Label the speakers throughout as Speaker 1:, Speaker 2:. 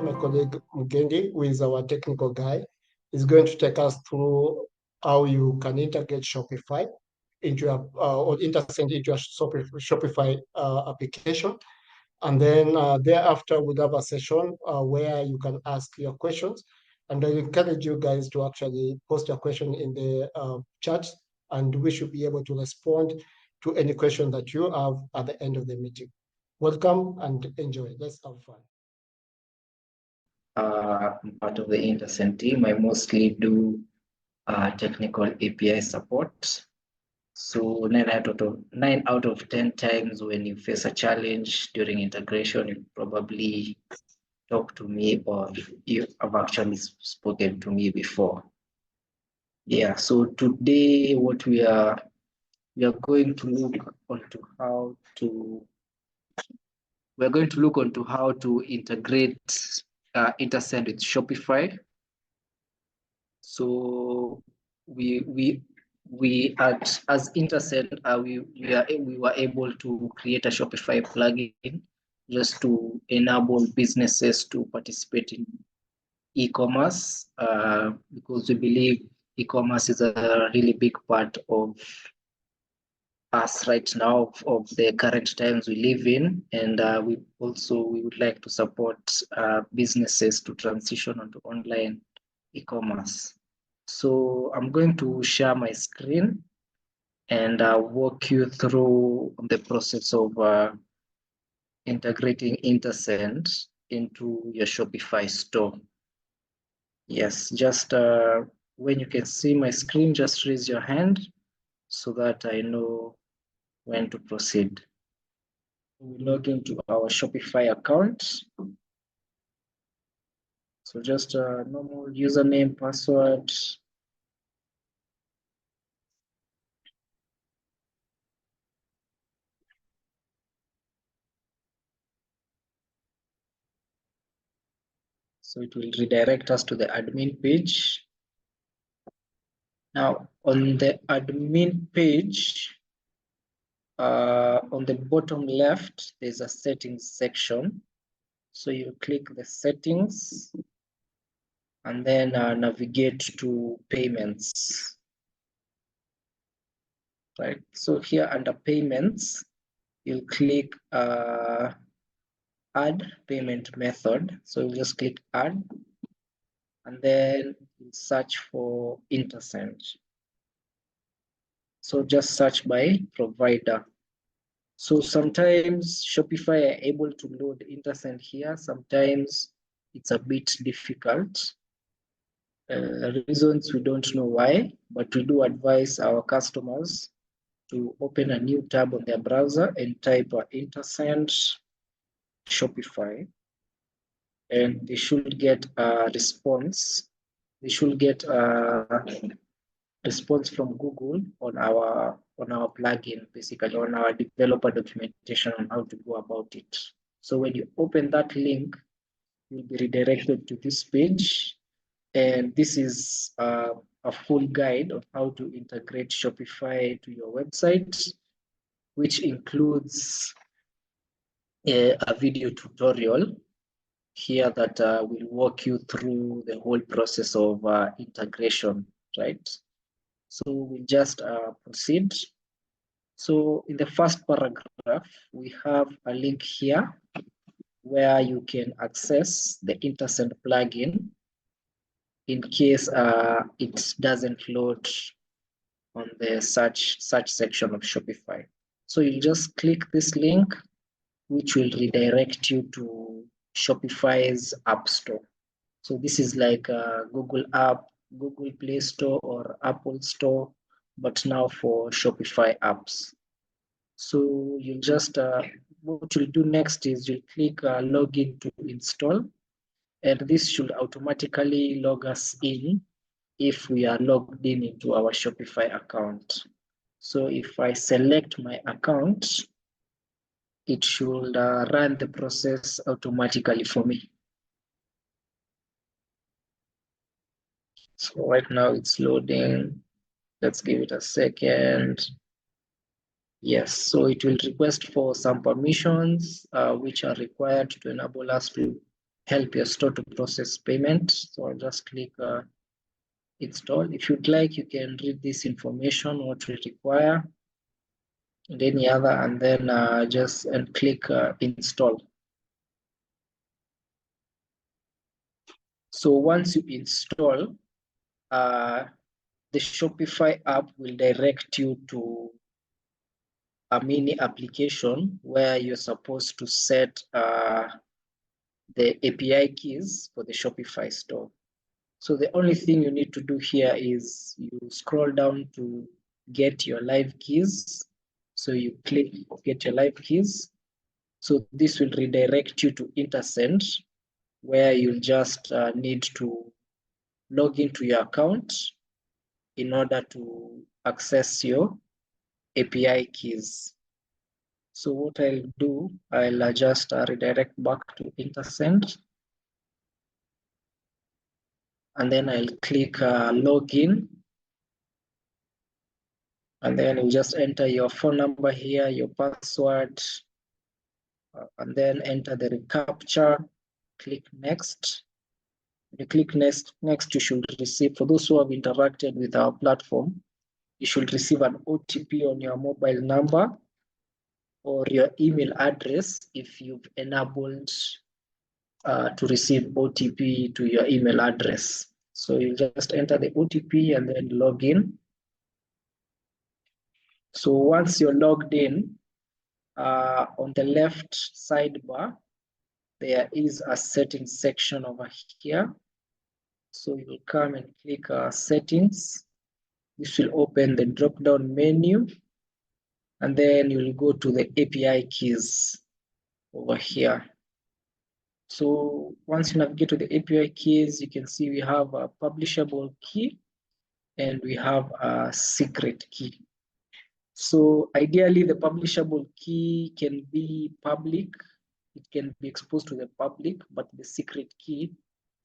Speaker 1: my colleague Mugendi, who is our technical guy, is going to take us through how you can integrate Shopify into your or IntaSend into your Shopify application. And then thereafter, we'll have a session where you can ask your questions. And I encourage you guys to actually post your question in the chat, and we should be able to respond to any question that you have at the end of the meeting. Welcome and enjoy. Let's have fun.
Speaker 2: I'm part of the IntaSend team. I mostly do technical API support. So 9 out of 10 times when you face a challenge during integration, you probably talk to me or you have actually spoken to me before. Yeah, so today what we are going to look onto how to integrate IntaSend with Shopify. So we as IntaSend we were able to create a Shopify plugin just to enable businesses to participate in e-commerce because we believe e-commerce is a really big part of us right now, of the current times we live in, and we would like to support businesses to transition onto online e-commerce. So I'm going to share my screen and walk you through the process of integrating IntaSend into your Shopify store. Yes, just when you can see my screen, just raise your hand so that I know when to proceed. We log into our Shopify account. So just a normal username, password. So it will redirect us to the admin page. Now on the admin page, on the bottom left, there's a settings section. So you click the settings and then navigate to payments. Right, so here under payments, you'll click add payment method. So you just click add and then search for IntaSend. So just search by provider. So sometimes Shopify are able to load IntaSend here. Sometimes it's a bit difficult. Reasons we don't know why, but we do advise our customers to open a new tab on their browser and type IntaSend Shopify, and they should get a response. They should get a response from Google on our plugin, basically on our developer documentation on how to go about it. So when you open that link, you'll be redirected to this page, and this is a full guide on how to integrate Shopify to your website, which includes a video tutorial here that will walk you through the whole process of integration, right? So we'll just proceed. So in the first paragraph, we have a link here where you can access the IntaSend plugin in case it doesn't load on the search section of Shopify. So you just click this link, which will redirect you to Shopify's App Store. So this is like a Google app, Google Play Store or Apple Store, but now for Shopify apps. So you just, what you'll do next is you'll click login to install, and this should automatically log us in if we are logged in into our Shopify account. So if I select my account, it should run the process automatically for me. So right now it's loading. Let's give it a second. Yes, so it will request for some permissions which are required to enable us to help your store to process payment. So I'll just click install. If you'd like, you can read this information, what we require, and any other, and then just click install. So once you install, the Shopify app will direct you to a mini application where you're supposed to set the API keys for the Shopify store. So the only thing you need to do here is you scroll down to get your live keys. So you click get your live keys. So this will redirect you to IntaSend, where you'll just need to log into your account in order to access your API keys. So what I'll do, I'll just redirect back to IntaSend, and then I'll click login, and then you just enter your phone number here, your password, and then enter the reCAPTCHA, click next. When you click next, you should receive, for those who have interacted with our platform, you should receive an OTP on your mobile number or your email address if you've enabled to receive OTP to your email address. So you just enter the OTP and then log in. So once you're logged in, on the left sidebar, there is a settings section over here. So you will come and click settings. This will open the drop-down menu, and then you'll go to the API keys over here. So once you navigate to the API keys, you can see we have a publishable key and we have a secret key. So ideally, the publishable key can be public. It can be exposed to the public, but the secret key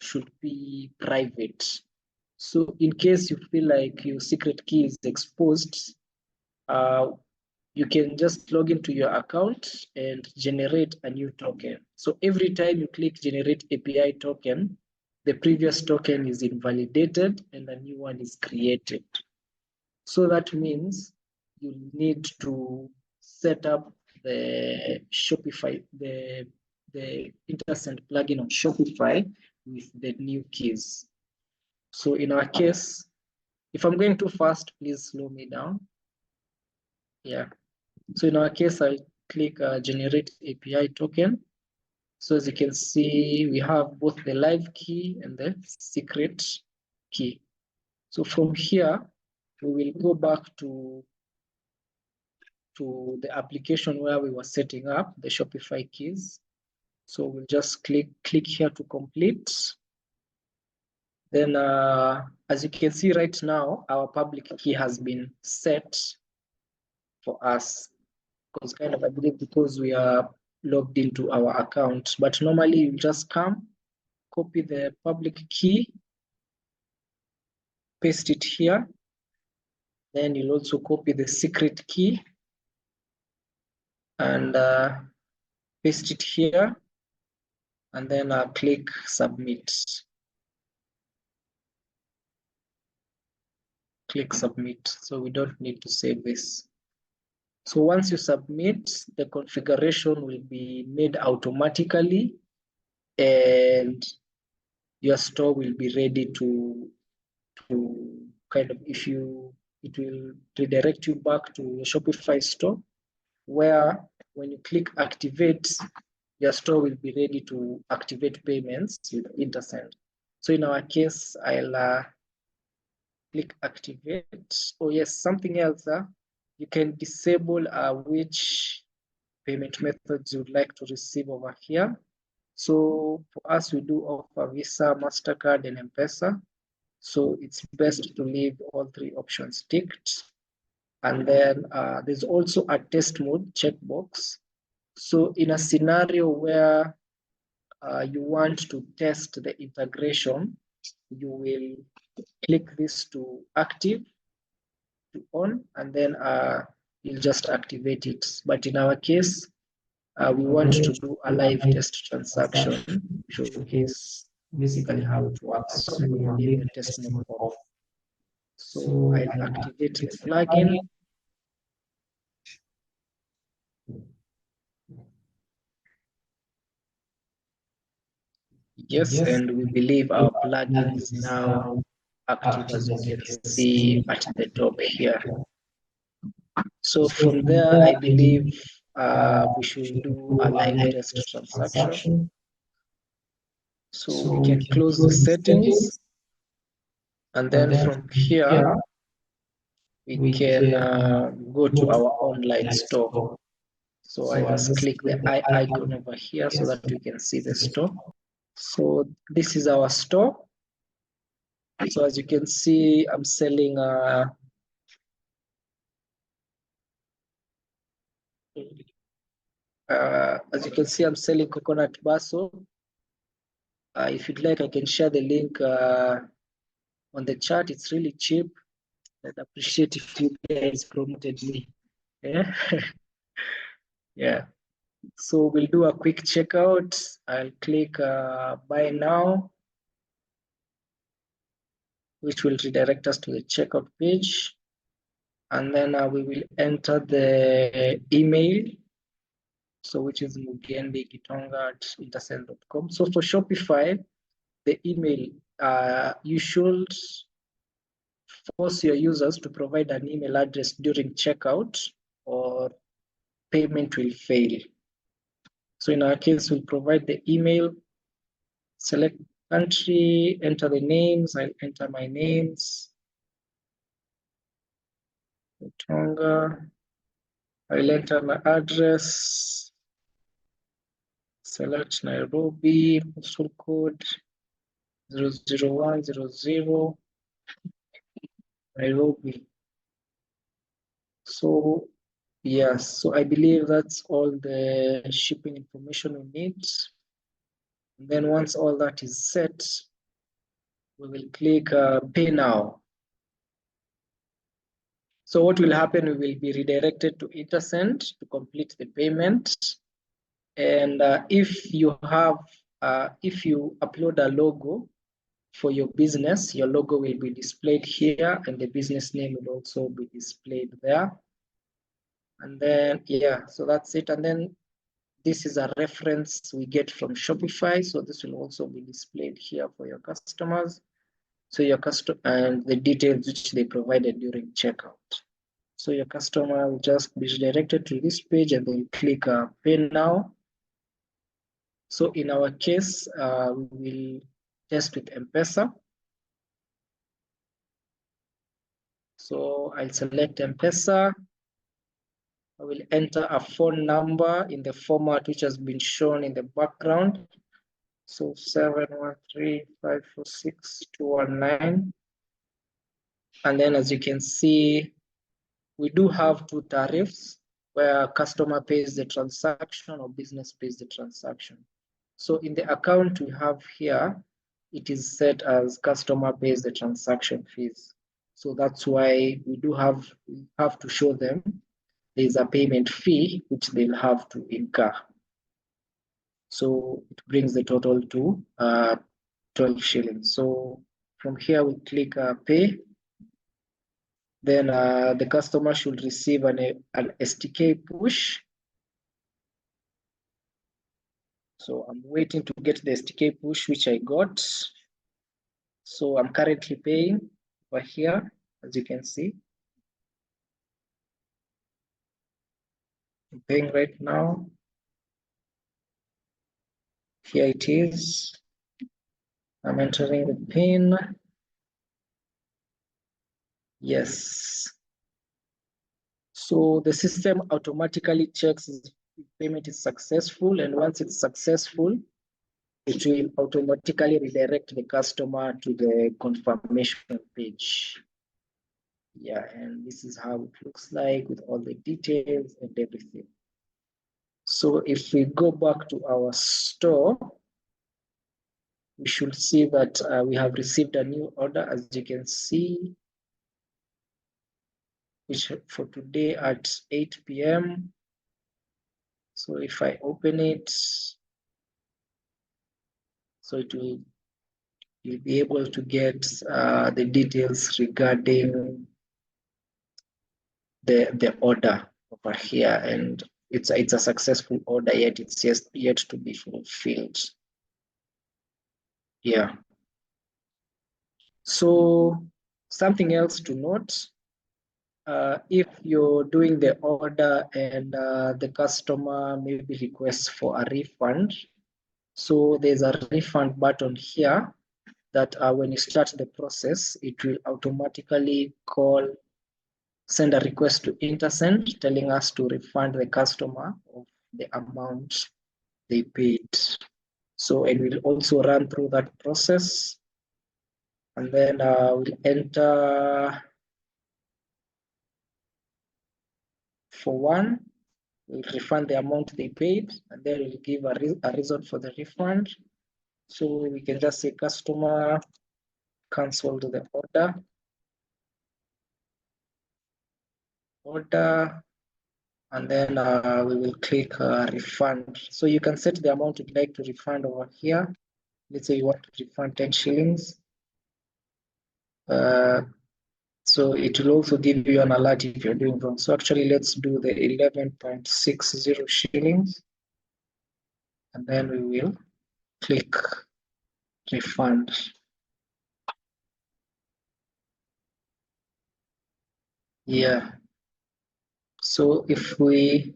Speaker 2: should be private. So in case you feel like your secret key is exposed, you can just log into your account and generate a new token. So every time you click generate API token, the previous token is invalidated and a new one is created. So that means you need to set up the Shopify, the IntaSend plugin on Shopify with the new keys. So in our case, if I'm going too fast, please slow me down. Yeah. So in our case, I'll click generate API token. So as you can see, we have both the live key and the secret key. So from here, we will go back to the application where we were setting up the Shopify keys. So we'll just click here to complete. Then as you can see right now, our public key has been set for us, because kind of, I believe, because we are logged into our account. But normally you just come, copy the public key, paste it here. Then you'll also copy the secret key and paste it here, and then click submit. Click submit. So we don't need to save this. So once you submit, the configuration will be made automatically, and your store will be ready to kind of, it will redirect you back to your Shopify store, where when you click activate, your store will be ready to activate payments with IntaSend. So in our case, I'll click activate. Oh yes, something else. You can disable which payment methods you'd like to receive over here. So for us, we do offer Visa, MasterCard, and Mpesa. So it's best to leave all three options ticked. And then there's also a test mode checkbox. So in a scenario where you want to test the integration, you will click this to active, to on, and then you'll just activate it. But in our case, we want to do a live test transaction, showcase basically how it works. So I will leave the test mode off. So I'll activate the plugin. Yes, and we believe our plugin is now active, as you can see at the top here. So from there, I believe we should do a live test transaction. So we can close the settings, and then from here, we can go to our online store. So I just click the eye icon over here so that we can see the store. So this is our store. So as you can see, I'm selling as you can see, I'm selling coconut basso. If you'd like, I can share the link on the chat. It's really cheap. I'd appreciate if you guys promoted me. Yeah. Yeah. So we'll do a quick checkout. I'll click buy now, which will redirect us to the checkout page. And then we will enter the email, so which is mugendigitonga@intasend.com. So for Shopify, the email, you should force your users to provide an email address during checkout or payment will fail. So in our case, we'll provide the email, select country, enter the names. I'll enter my names. Tonga. I'll enter my address. Select Nairobi, postal code 00100, Nairobi. So yes, so I believe that's all the shipping information we need. And then once all that is set, we will click pay now. So what will happen, we will be redirected to IntaSend to complete the payment. And if you upload a logo for your business, your logo will be displayed here and the business name will also be displayed there. And then, yeah, so that's it. And then this is a reference we get from Shopify. So this will also be displayed here for your customers. So your customer and the details which they provided during checkout. So your customer will just be redirected to this page and then click pay now. So in our case, we will test with M-Pesa. So I'll select M-Pesa. I will enter a phone number in the format which has been shown in the background. So 713-546-219. And then as you can see, we do have two tariffs where customer pays the transaction or business pays the transaction. So in the account we have here, it is set as customer pays the transaction fees. So that's why we have to show them there's a payment fee which they'll have to incur. So it brings the total to 12 shillings. So from here we click pay. Then the customer should receive an STK push. So I'm waiting to get the STK push, which I got. So I'm currently paying over here, as you can see. I'm paying right now. Here it is. I'm entering the PIN. Yes. So the system automatically checks if payment is successful, and once it's successful, it will automatically redirect the customer to the confirmation page. Yeah, and this is how it looks like with all the details and everything. So if we go back to our store, we should see that we have received a new order, as you can see, which for today at 8 p.m. So if I open it, so you'll be able to get the details regarding the order over here, and it's a successful order, yet it's just yet to be fulfilled. Yeah. So something else to note, if you're doing the order and the customer maybe requests for a refund, so there's a refund button here that when you start the process, it will automatically send a request to IntaSend telling us to refund the customer of the amount they paid. So it will also run through that process, and then we'll enter for one, we'll refund the amount they paid, and then we'll give a reason for the refund. So we can just say customer canceled the order, and then we will click refund. So you can set the amount you'd like to refund over here. Let's say you want to refund 10 shillings. So it will also give you an alert if you're doing wrong. So actually, let's do the 11.60 shillings. And then we will click refund. Yeah. So if we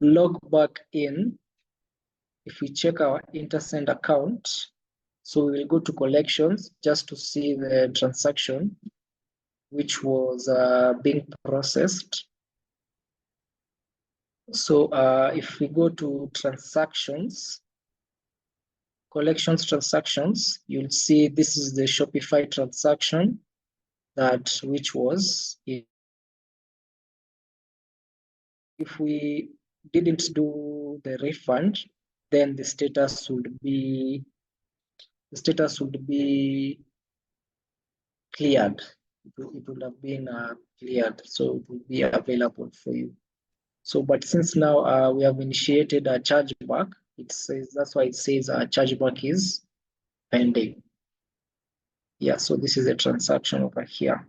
Speaker 2: log back in, if we check our IntaSend account, so we will go to collections just to see the transaction which was being processed. So if we go to transactions, collections transactions, you'll see this is the Shopify transaction which was, if we didn't do the refund, then the status would be cleared. It would have been cleared, so it will be available for you. So, but since now we have initiated a chargeback, that's why it says chargeback is pending. Yeah, so this is a transaction over here.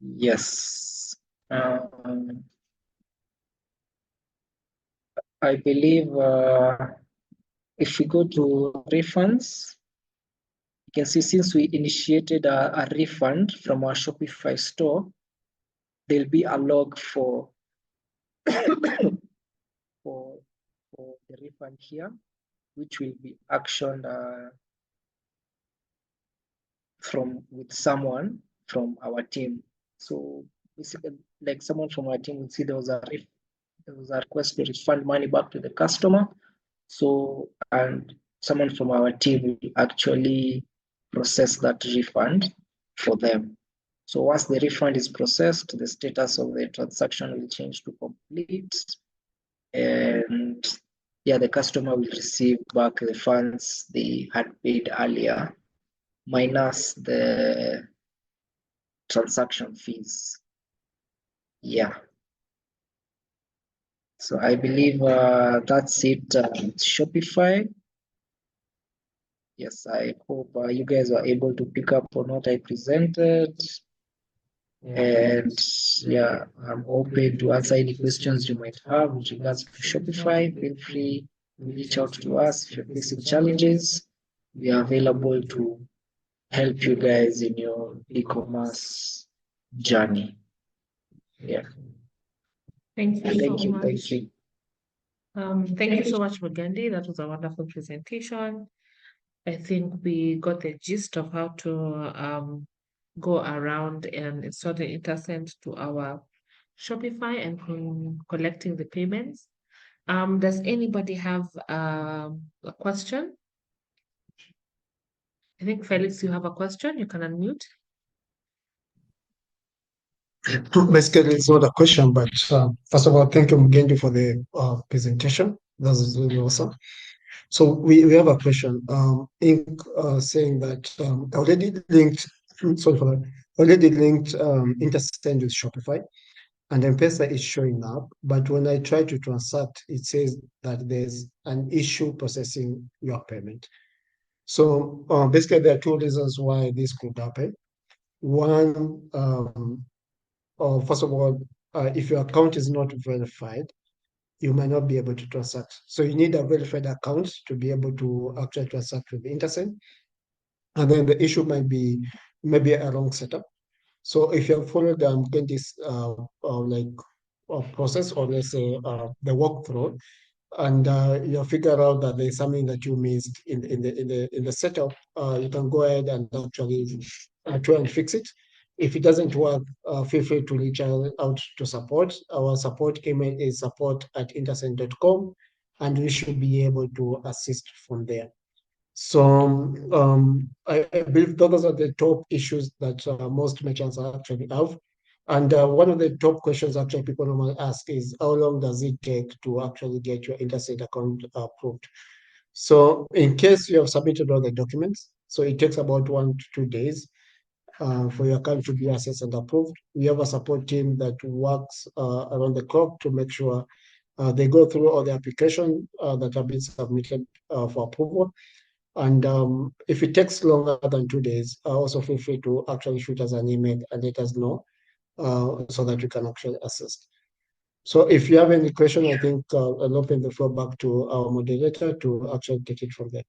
Speaker 2: Yes. I believe if we go to refunds, you can see since we initiated a refund from our Shopify store, there'll be a log for for the refund here, which will be actioned with someone from our team. So basically, like someone from our team will see there was a request to refund money back to the customer. So, and someone from our team will actually process that refund for them. So once the refund is processed, the status of the transaction will change to complete, and yeah, the customer will receive back the funds they had paid earlier, minus the transaction fees. Yeah. So I believe that's it. Shopify. Yes, I hope you guys were able to pick up on what I presented. And yeah, I'm open to answer any questions you might have with regards to Shopify. Feel free to reach out to us if you're facing challenges. We are available to help you guys in your e-commerce journey. Yeah.
Speaker 3: Thank you so much.
Speaker 2: Thank you.
Speaker 3: Thank you so much, Mugendi. That was a wonderful presentation. I think we got the gist of how to go around and install the IntaSend to our Shopify and collecting the payments. Does anybody have a question? I think Felix, you have a question. You can unmute.
Speaker 1: Basically, it's not a question, but first of all, thank you, Mugendi, for the presentation. That was really awesome. So we have a question. Saying that already linked. Sorry for that. Already linked IntaSend with Shopify. and M-Pesa is showing up, but when I try to transact, it says that there's an issue processing your payment. So basically, there are two reasons why this could happen. One, first of all, if your account is not verified, you might not be able to transact. So you need a verified account to be able to actually transact with IntaSend. And then the issue might be maybe a wrong setup. So if you have followed this process, or let's say the walkthrough, and you figure out that there's something that you missed in the setup, you can go ahead and actually try and fix it. If it doesn't work, feel free to reach out to support. Our support email is support@intasend.com, and we should be able to assist from there. So I believe those are the top issues that most merchants actually have. And one of the top questions actually people normally ask is, how long does it take to actually get your IntaSend account approved? So in case you have submitted all the documents, so it takes about 1 to 2 days for your account to be assessed and approved. We have a support team that works around the clock to make sure they go through all the applications that have been submitted for approval. And if it takes longer than 2 days, also feel free to actually shoot us an email and let us know so that we can actually assist. So if you have any question, I think I'll open the floor back to our moderator to actually take it from there.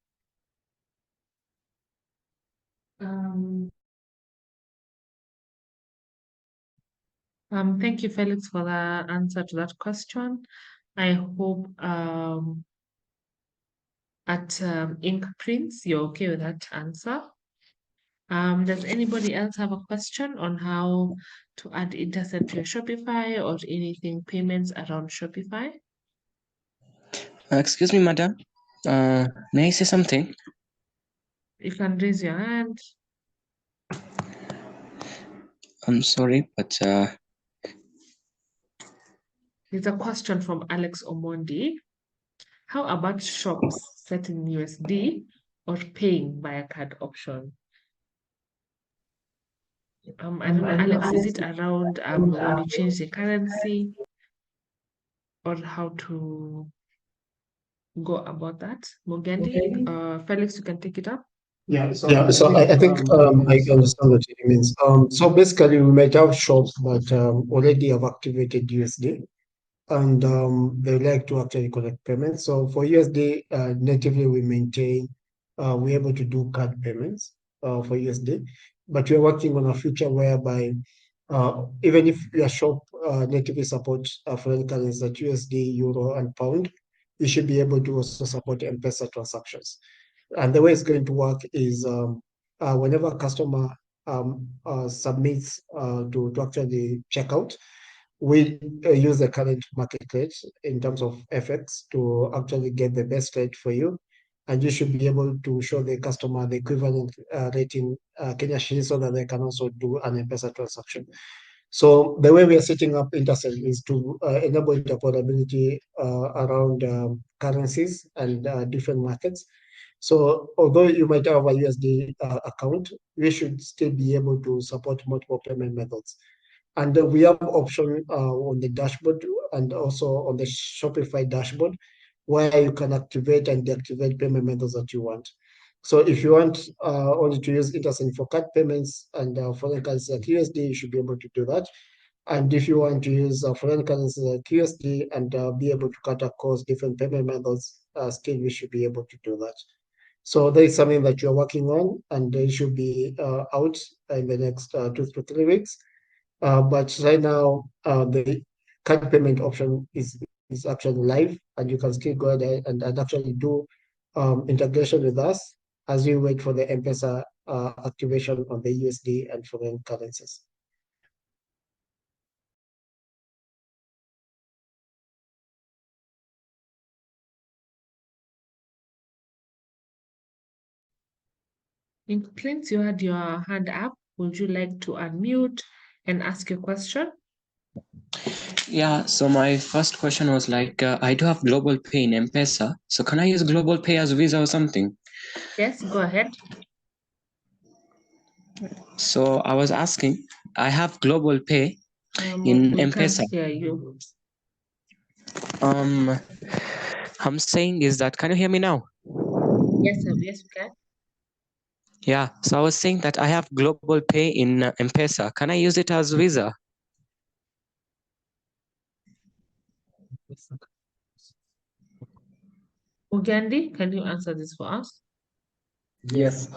Speaker 3: Thank you, Felix, for the answer to that question. I hope at Ink Prints, you're okay with that answer. Does anybody else have a question on how to add IntaSend to your Shopify or anything payments around Shopify?
Speaker 4: Excuse me, madam. May I say something?
Speaker 3: You can raise your hand.
Speaker 4: I'm sorry, but
Speaker 3: There's a question from Alex Omondi. How about shops setting USD or paying by a card option? I don't know, Alex, is it around when you change the currency, or how to go about that? Mugendi, Felix, you can take it up.
Speaker 1: Yeah, so I think I understand what it means. So basically, we might have shops that already have activated USD, and they like to actually collect payments. So for USD, natively we maintain, we're able to do card payments for USD, but we're working on a feature whereby even if your shop natively supports foreign currencies like USD, Euro, and Pound, you should be able to also support M-Pesa transactions. And the way it's going to work is whenever a customer submits to actually check out, we use the current market rate in terms of FX to actually get the best rate for you. And you should be able to show the customer the equivalent rate in Kenya shillings so that they can also do an M-Pesa transaction. So the way we are setting up IntaSend is to enable interoperability around currencies and different markets. So although you might have a USD account, we should still be able to support multiple payment methods. And we have option on the dashboard and also on the Shopify dashboard where you can activate and deactivate payment methods that you want. So if you want only to use IntaSend for card payments and foreign currency like USD, you should be able to do that. And if you want to use foreign currency like USD and be able to cut across different payment methods, still we should be able to do that. So that is something that you're working on, and it should be out in the next 2 to 3 weeks. But right now, the card payment option is actually live, and you can still go ahead and actually do integration with us as we wait for the M-Pesa activation on the USD and foreign currencies.
Speaker 3: Ink Prince, you had your hand up. Would you like to unmute and ask your question?
Speaker 4: yeah. So my first question was like, I do have global pay in M-Pesa. So can I use global pay as Visa or something?
Speaker 3: Yes, go ahead.
Speaker 4: So I was asking, I have global pay in
Speaker 3: We can't
Speaker 4: M-Pesa.
Speaker 3: hear you.
Speaker 4: I'm saying is that, can you hear me now?
Speaker 3: Yes, sir. Yes, we can.
Speaker 4: Yeah, so I was saying that I have global pay in M-Pesa. Can I use it as Visa?
Speaker 3: Ugandi, can you answer this for us?
Speaker 2: Yes.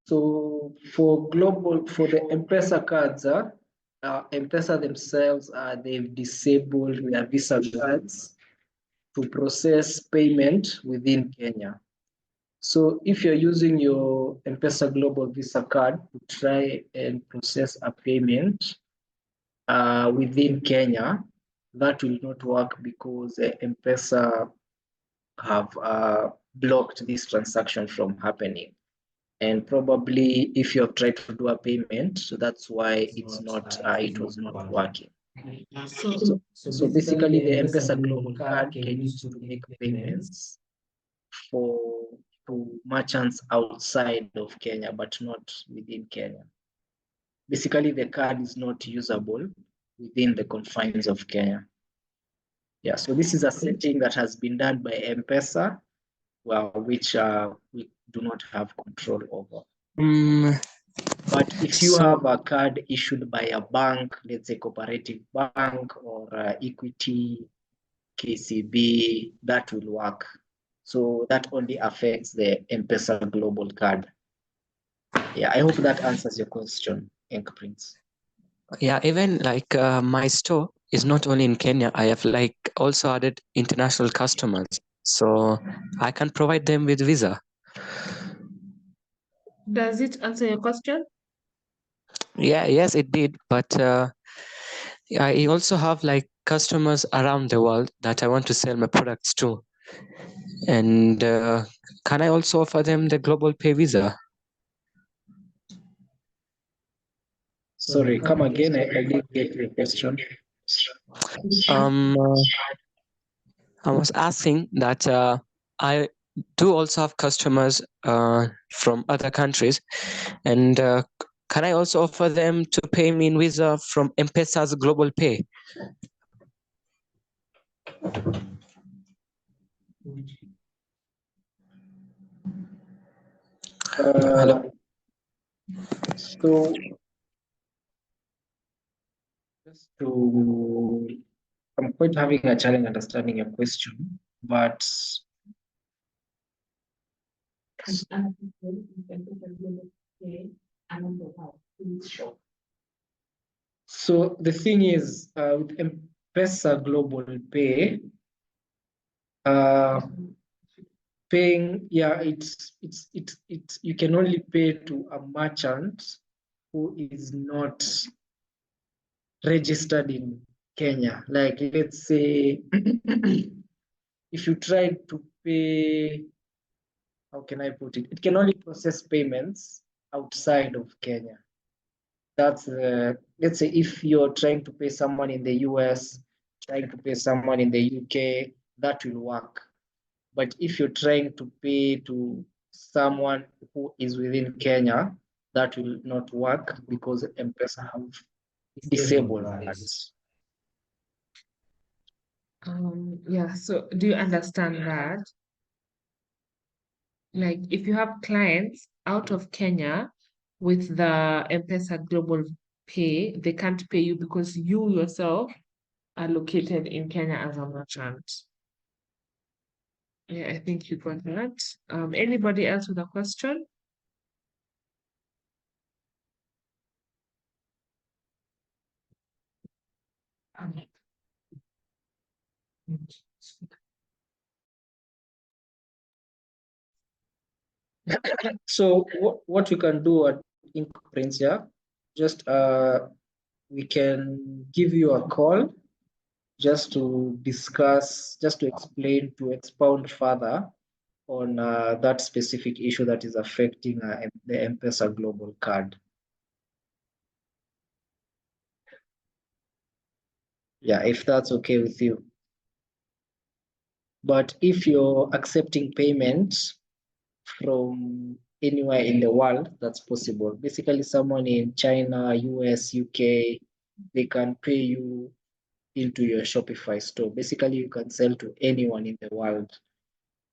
Speaker 2: So for the M-Pesa cards, M-Pesa themselves, they've disabled their Visa cards to process payment within Kenya. So if you're using your M-Pesa Global Visa card to try and process a payment within Kenya, that will not work because M-Pesa have blocked this transaction from happening. And probably if you have tried to do a payment, so that's why it was not working. So basically the M-Pesa Global card can use to make payments to merchants outside of Kenya, but not within Kenya. Basically, the card is not usable within the confines of Kenya. Yeah, so this is a setting that has been done by M-Pesa, which we do not have control over. But if you have a card issued by a bank, let's say Cooperative Bank or Equity, KCB, that will work. So that only affects the M-Pesa Global card. Yeah, I hope that answers your question, Ink Prince.
Speaker 4: Yeah, even like my store is not only in Kenya. I have like also added international customers, so I can provide them with Visa.
Speaker 3: Does it answer your question?
Speaker 4: Yeah, yes, it did. But I also have like customers around the world that I want to sell my products to. And can I also offer them the global pay Visa?
Speaker 2: Sorry, come again. I didn't get your question.
Speaker 4: I was asking that I do also have customers from other countries, and can I also offer them to pay me in Visa from M-Pesa's global pay? Hello.
Speaker 2: So I'm quite having a challenge understanding your question, but so the thing is with M-Pesa Global Pay, paying, yeah, it's you can only pay to a merchant who is not registered in Kenya. Like let's say if you try to pay, how can I put it? It can only process payments outside of Kenya. That's let's say if you're trying to pay someone in the US, trying to pay someone in the UK, that will work. But if you're trying to pay to someone who is within Kenya, that will not work because M-Pesa have disabled that.
Speaker 3: Yeah, so do you understand that? Like if you have clients out of Kenya with the M-Pesa Global Pay, they can't pay you because you yourself are located in Kenya as a merchant. Yeah, I think you got that. Anybody else with a question?
Speaker 2: So what we can do at Ink Prince, yeah, just we can give you a call just to discuss, just to explain, to expound further on that specific issue that is affecting the M-Pesa Global card. Yeah, if that's okay with you. But if you're accepting payments from anywhere in the world that's possible. Basically, someone in China, US, UK, they can pay you into your Shopify store. Basically, you can sell to anyone in the world.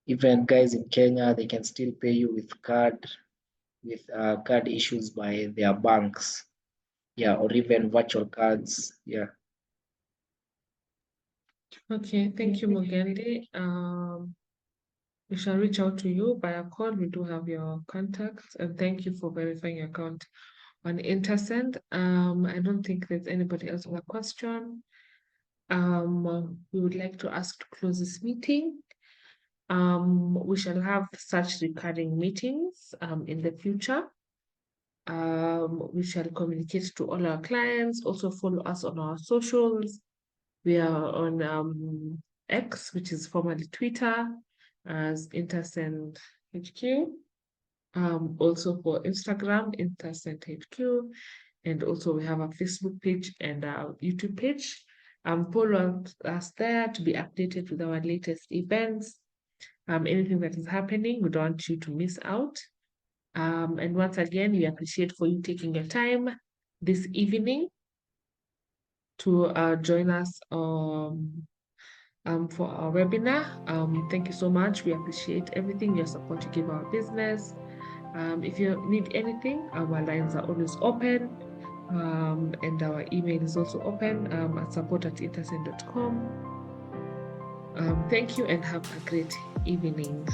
Speaker 2: Even guys in Kenya, they can still pay you with card issues by their banks. Yeah, or even virtual cards. Yeah.
Speaker 3: Okay, thank you, Mugendi. We shall reach out to you by a call. We do have your contacts, and thank you for verifying your account on IntaSend. I don't think there's anybody else with a question. We would like to ask to close this meeting. We shall have such recurring meetings in the future. We shall communicate to all our clients. Also follow us on our socials. We are on X, which is formerly Twitter, as IntaSend HQ. Also for Instagram, IntaSend HQ. And also we have a Facebook page and a YouTube page. Follow us there to be updated with our latest events. Anything that is happening, we don't want you to miss out. And once again, we appreciate for you taking your time this evening to join us for our webinar. Thank you so much. We appreciate everything, your support you give our business. If you need anything, our lines are always open. And our email is also open at support@intasend.com. Thank you and have a great evening.